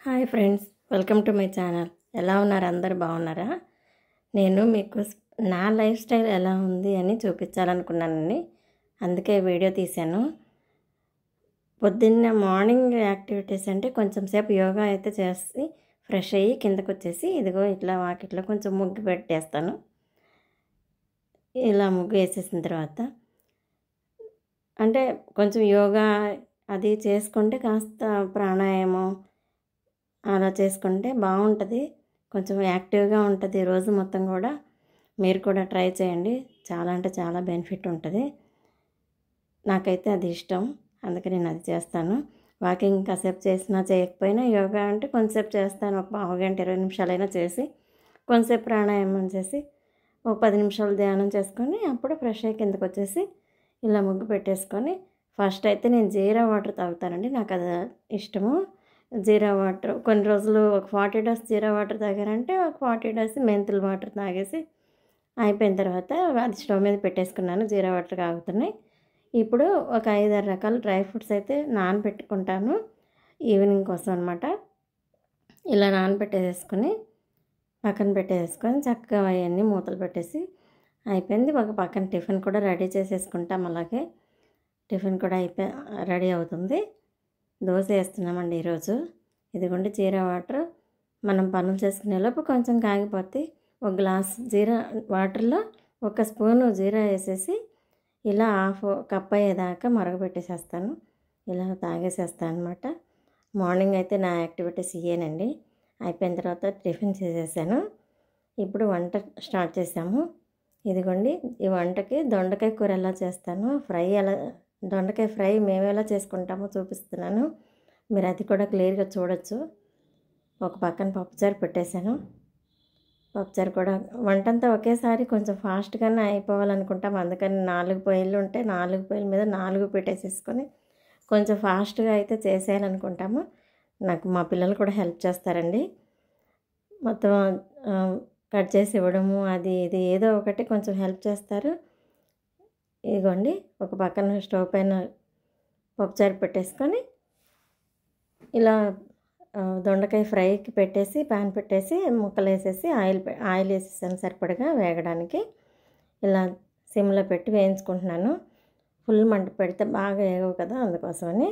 Hi friends, welcome to my channel. ఎలా ఉన్నారు? అందరు బాగున్నారా? నేను మీకు నా లైఫ్ స్టైల్ ఎలా ఉంది అని చూపించాలనుకున్నానండి. అందుకే వీడియో తీశాను. పొద్దున్న మార్నింగ్ యాక్టివిటీస్ అంటే కొంచెం సేపు యోగా అయితే చేసి ఫ్రెష్ అయ్యి కిందకు వచ్చేసి ఇదిగో ఇట్లా వాకిట్లో కొంచెం ముగ్గు పెట్టేస్తాను. ఇలా ముగ్గు వేసేసిన తర్వాత అంటే కొంచెం యోగా అది చేసుకుంటే కాస్త ప్రాణాయామం అలా చేసుకుంటే బాగుంటుంది. కొంచెం యాక్టివ్గా ఉంటుంది రోజు మొత్తం కూడా. మీరు కూడా ట్రై చేయండి. చాలా అంటే చాలా బెనిఫిట్ ఉంటుంది. నాకైతే అది ఇష్టం, అందుకే నేను అది చేస్తాను. వాకింగ్ కాసేపు చేసినా చేయకపోయినా యోగా అంటే కొంతసేపు చేస్తాను. ఒక పావు గంట 20 నిమిషాలైనా చేసి కొంతసేపు ప్రాణాయామం చేసి ఒక 10 నిమిషాలు ధ్యానం చేసుకొని అప్పుడు ఫ్రెష్ అయ్యి కిందకు వచ్చేసి ఇలా ముగ్గు పెట్టేసుకొని ఫస్ట్ అయితే నేను జీరా వాటర్ తాగుతానండి. నాకు అది ఇష్టము. జీరా వాటర్ కొన్ని రోజులు ఒక 40 డేస్ జీరా వాటర్ తాగారంటే ఒక 40 డేస్ మెంతుల వాటర్ తాగేసి అయిపోయిన తర్వాత అది స్టవ్ మీద పెట్టేసుకున్నాను. జీరా వాటర్ కాగుతున్నాయి. ఇప్పుడు ఒక 5-6 రకాల డ్రై ఫ్రూట్స్ అయితే నానబెట్టుకుంటాను ఈవినింగ్ కోసం అనమాట. ఇలా నానబెట్టేసుకొని పక్కన పెట్టేసుకొని చక్కగా అవన్నీ మూతలు పెట్టేసి అయిపోయింది. ఒక పక్కన టిఫిన్ కూడా రెడీ చేసేసుకుంటాం. అలాగే టిఫిన్ కూడా రెడీ అవుతుంది. దోశ వేస్తున్నామండి ఈరోజు. ఇదిగోండి జీరా వాటర్. మనం పనులు చేసుకునేలోపు కొంచెం కాగిపోతే ఒక గ్లాస్ జీరా వాటర్లో 1 స్పూను జీరా వేసేసి ఇలా హాఫ్ కప్ అయ్యేదాకా మరగబెట్టేసేస్తాను. ఇలా తాగేసేస్తాను అనమాట. మార్నింగ్ అయితే నా యాక్టివిటీస్ ఇయ్యేనండి. అయిపోయిన తర్వాత టిఫిన్ చేసేసాను. ఇప్పుడు వంట స్టార్ట్ చేసాము. ఇదిగోండి ఈ వంటకి దొండకాయ కూర ఎలా చేస్తాను, దొండకాయ ఫ్రై మేము ఎలా చేసుకుంటామో చూపిస్తున్నాను. మీరు అది కూడా క్లియర్గా చూడొచ్చు. ఒక పక్కన పప్పుచారు పెట్టేశాను. పప్పుచారు కూడా వంటంతా ఒకేసారి కొంచెం ఫాస్ట్గానే అయిపోవాలనుకుంటాం. అందుకని 4 పొయ్యిలు ఉంటే 4 పొయ్యిల మీద 4 పెట్టేసేసుకొని కొంచెం ఫాస్ట్గా అయితే చేసేయాలనుకుంటాము. నాకు మా పిల్లలు కూడా హెల్ప్ చేస్తారండి. మొత్తం కట్ చేసి ఇవ్వడము అది ఇది ఏదో ఒకటి కొంచెం హెల్ప్ చేస్తారు. ఇదిగోండి ఒక పక్కన స్టవ్ పైన పప్పుచారు పెట్టేసుకొని ఇలా దొండకాయ ఫ్రైకి పెట్టేసి ప్యాన్ పెట్టేసి ముక్కలు వేసేసి ఆయిల్ వేసేసాను సరిపడగా వేగడానికి. ఇలా సిమ్లో పెట్టి వేయించుకుంటున్నాను. ఫుల్ మంట పెడితే బాగా వేగవు కదా, అందుకోసమని.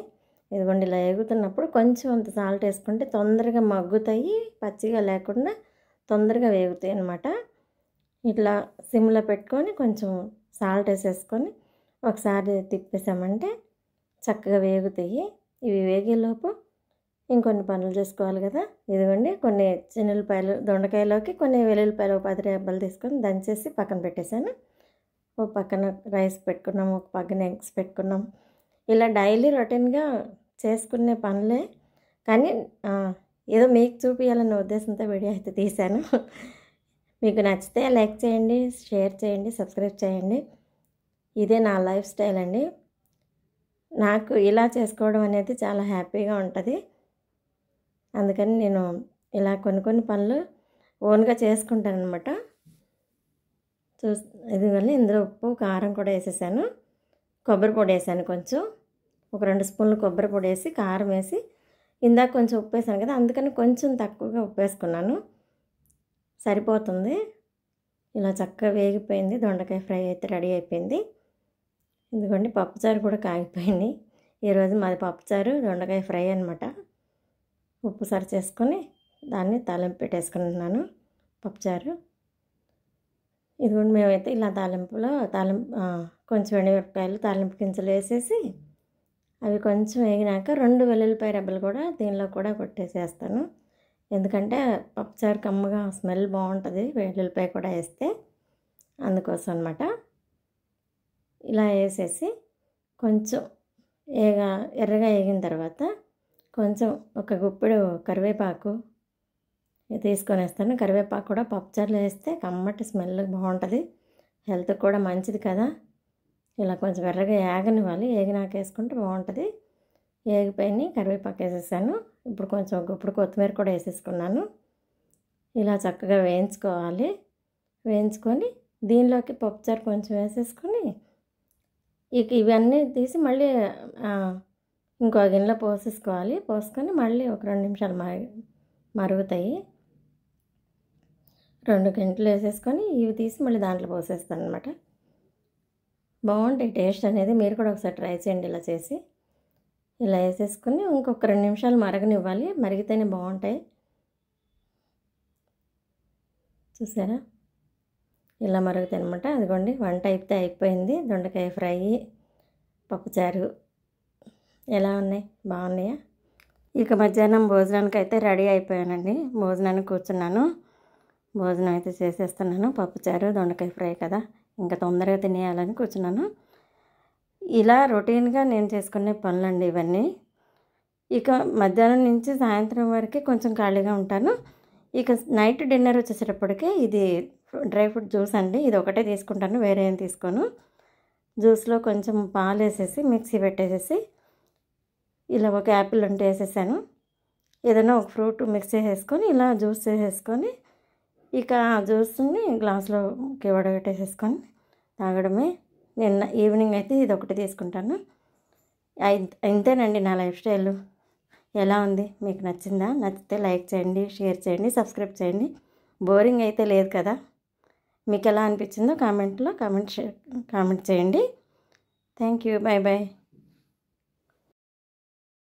ఇదిగోండి ఇలా వేగుతున్నప్పుడు కొంచెం అంత సాల్ట్ వేసుకుంటే తొందరగా మగ్గుతాయి, పచ్చిగా లేకుండా తొందరగా వేగుతాయి అన్నమాట. ఇట్లా సిమ్లో పెట్టుకొని కొంచెం సాల్ట్ వేసేసుకొని ఒకసారి తిప్పేసామంటే చక్కగా వేగుతాయి. ఇవి వేగేలోపు ఇంకొన్ని పనులు చేసుకోవాలి కదా. ఇదిగోండి కొన్ని చిన్నులపాయలు దొండకాయలోకి కొన్ని వెల్లుల్లిపాయలు 10 రెబ్బలు తీసుకొని దంచేసి పక్కన పెట్టేశాను. ఒక పక్కన రైస్ పెట్టుకున్నాం, ఒక పక్కన ఎగ్స్ పెట్టుకున్నాం. ఇలా డైలీ రొటీన్గా చేసుకునే పనులే, కానీ ఏదో మీకు చూపించాలన్న ఉద్దేశంతో వీడియో అయితే తీశాను. మీకు నచ్చితే లైక్ చేయండి, షేర్ చేయండి, సబ్స్క్రైబ్ చేయండి. ఇదే నా లైఫ్ స్టైల్ అండి. నాకు ఇలా చేసుకోవడం అనేది చాలా హ్యాపీగా ఉంటుంది. అందుకని నేను ఇలా కొన్ని పనులు ఓన్గా చేసుకుంటాను అనమాట. ఇదివల్ల ఇందులో ఉప్పు కారం కూడా వేసేసాను. కొబ్బరి పొడి వేసాను కొంచెం, ఒక 2 స్పూన్లు కొబ్బరి పొడి వేసి కారం వేసి ఇందాక కొంచెం ఉప్పు వేసాను కదా, అందుకని కొంచెం తక్కువగా ఉప్పు వేసుకున్నాను, సరిపోతుంది. ఇలా చక్కగా వేగిపోయింది. దొండకాయ ఫ్రై అయితే రెడీ అయిపోయింది. ఎందుకంటే పప్పుచారు కూడా కాగిపోయింది. ఈరోజు మాది పప్పుచారు దొండకాయ ఫ్రై అనమాట. ఉప్పు సరి చేసుకొని దాన్ని తాలింపు పెట్టేసుకుంటున్నాను పప్పుచారు. ఇదిగోండి మేమైతే ఇలా కొంచెం ఎండుమిరపకాయలు తాలింపు గింజలు వేసేసి అవి కొంచెం వేగినాక 2 వెల్లుల్లిపాయ రెబ్బలు కూడా దీనిలో కూడా కొట్టేసేస్తాను. ఎందుకంటే పప్పుచారు కమ్మగా స్మెల్ బాగుంటుంది వెల్లుల్లిపాయ కూడా వేస్తే, అందుకోసం అనమాట. ఇలా వేసేసి కొంచెం ఎర్రగా వేగిన తర్వాత కొంచెం ఒక గుప్పెడు కరివేపాకు తీసుకొని వేస్తాను. కరివేపాకు కూడా పప్పుచారులో వేస్తే కమ్మటి స్మెల్ బాగుంటుంది, హెల్త్కి కూడా మంచిది కదా. ఇలా కొంచెం ఎర్రగా ఏగనివ్వాలి, ఏగినాక వేసుకుంటే బాగుంటుంది. ఏగిపోయి కరివేపాకు వేసేసాను. ఇప్పుడు కొంచెం గుప్పుడు కొత్తిమీర కూడా వేసేసుకున్నాను. ఇలా చక్కగా వేయించుకోవాలి. వేయించుకొని దీనిలోకి పప్పుచారు కొంచెం వేసేసుకొని ఇవన్నీ తీసి మళ్ళీ ఇంకో గిన్నెలో పోసేసుకోవాలి. పోసుకొని మళ్ళీ ఒక 2 నిమిషాలు మరుగుతాయి. 2 గంటలు వేసేసుకొని ఇవి తీసి మళ్ళీ దాంట్లో పోసేస్తాను అనమాట. బాగుంటాయి టేస్ట్ అనేది. మీరు కూడా ఒకసారి ట్రై చేయండి ఇలా చేసి. ఇలా వేసేసుకొని ఇంకొక 2 నిమిషాలు మరగనివ్వాలి. మరిగితేనే బాగుంటాయి. చూసారా ఇలా మరుగుతాయి అనమాట. అదిగోండి వంట అయితే అయిపోయింది. దొండకాయ ఫ్రై, పప్పుచారు ఎలా ఉన్నాయి? బాగున్నాయా? ఇక మధ్యాహ్నం భోజనానికి అయితే రెడీ అయిపోయానండి. భోజనానికి కూర్చున్నాను. భోజనం అయితే చేసేస్తున్నాను. పప్పుచారు, దొండకాయ ఫ్రై కదా, ఇంకా తొందరగా తినేయాలని కూర్చున్నాను. ఇలా రొటీన్గా నేను చేసుకునే పనులండి ఇవన్నీ. ఇక మధ్యాహ్నం నుంచి సాయంత్రం వరకు కొంచెం ఖాళీగా ఉంటాను. ఇక నైట్ డిన్నర్ వచ్చేసేటప్పటికి ఇది డ్రై ఫ్రూట్ జ్యూస్ అండి. ఇది ఒకటే తీసుకుంటాను, వేరే ఏం తీసుకోను. జ్యూస్లో కొంచెం పాలు వేసేసి మిక్సీ పెట్టేసేసి ఇలా ఒక యాపిల్ ఉంటే వేసేసాను. ఏదైనా ఒక ఫ్రూట్ మిక్స్ చేసేసుకొని ఇలా జ్యూస్ చేసేసుకొని ఇక ఆ జ్యూస్ని గ్లాస్లోకి వడగట్టేసేసుకొని తాగడమే. నిన్న ఈవినింగ్ అయితే ఇది ఒకటి తీసుకుంటాను. ఇంతేనండి నా లైఫ్ స్టైల్. ఎలా ఉంది? మీకు నచ్చిందా? నచ్చితే లైక్ చేయండి, షేర్ చేయండి, సబ్స్క్రైబ్ చేయండి. బోరింగ్ అయితే లేదు కదా? మీకు ఎలా అనిపించిందో కామెంట్ చేయండి. Thank you. Bye bye.